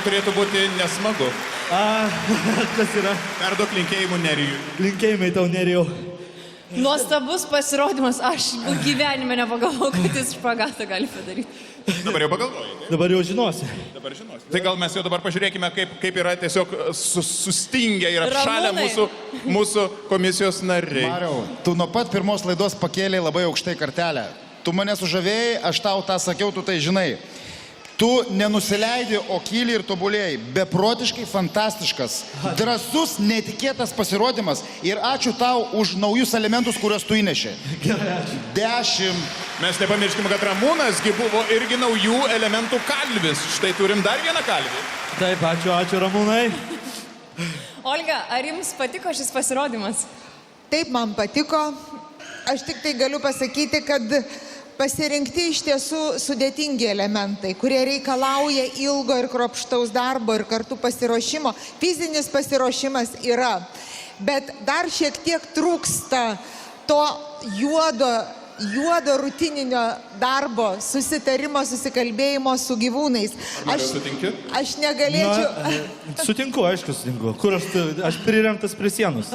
turėtų būti nesmagu. Kas yra? Perduok linkėjimų Nerijui. Linkėjimai tau, Nerijau. Nuostabus pasirodymas, aš gyvenime nepagalvojau, kad jis špagatą gali padaryti. Dabar jau pagalvojai. Dabar jau žinosi. Dabar žinosi. Tai gal mes jau dabar pažiūrėkime, kaip yra tiesiog sustingę ir atšalę mūsų komisijos nariai. Mariau, tu nuo pat pirmos laidos pakėlė labai aukštai kartelę. Tu mane sužavėjai, aš tau tą sakiau, tu tai žinai. Tu nenusileidi, o kyli ir tobulėjai. Beprotiškai fantastiškas, drąsus, netikėtas pasirodymas. Ir ačiū tau už naujus elementus, kuriuos tu įnešė. Gerai, ačiū. 10. Mes nepamirškime, kad Ramūnasgi buvo irgi naujų elementų kalvis. Štai turim dar vieną kalvį. Taip, ačiū Ramūnai. Olga, ar jums patiko šis pasirodymas? Taip, man patiko. Aš tik tai galiu pasakyti, kad pasirinkti iš tiesų sudėtingi elementai, kurie reikalauja ilgo ir kruopštaus darbo ir kartu pasiruošimo. Fizinis pasiruošimas yra, bet dar šiek tiek trūksta to juodo rutininio darbo, susitarimo, susikalbėjimo su gyvūnais. Aš negalėčiau... Sutinku, aišku, sutinku. Kur aš priremtas prie sienos.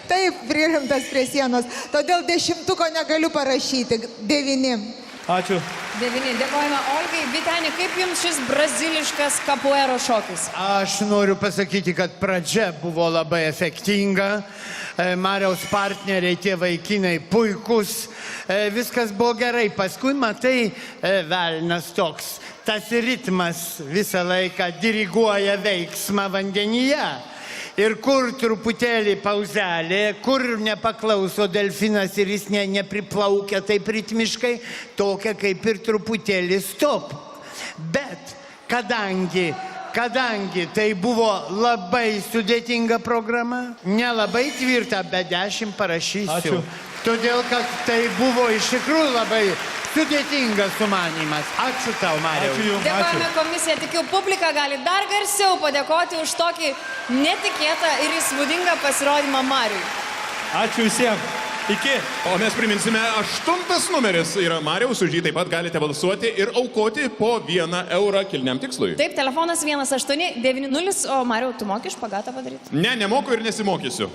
Taip, priremtas prie sienos. Todėl 10 negaliu parašyti. 9. Ačiū. 9. Dėkojame Olgai. Vyteni, kaip jums šis braziliškas kapuero šokis? Aš noriu pasakyti, kad pradžia buvo labai efektinga. Mariaus partneriai, tie vaikinai puikus. Viskas buvo gerai. Paskui matai, velnas toks. Tas ritmas visą laiką diriguoja veiksmą vandenyje. Ir kur truputėlį pauzelė, kur nepaklauso delfinas ir jis nepriplaukia taip ritmiškai, tokia kaip ir truputėlį stop. Bet kadangi tai buvo labai sudėtinga programa, nelabai tvirta, bet 10 parašysiu. Ačiū. Todėl, kad tai buvo iš tikrųjų labai sudėtingas sumanymas. Ačiū tau, Mariau. Ačiū jums. Dėkojame komisija, tikiu, publika gali dar garsiau padėkoti už tokį netikėtą ir įspūdingą pasirodymą Mariui. Ačiū visiems. Iki. O mes priminsime, 8 numeris yra Mariaus, už jį taip pat galite balsuoti ir aukoti po 1 eurą kilniam tikslui. Taip, telefonas 1890, o Mariau, tu moki špagatą padaryti? Ne, nemoku ir nesimokysiu.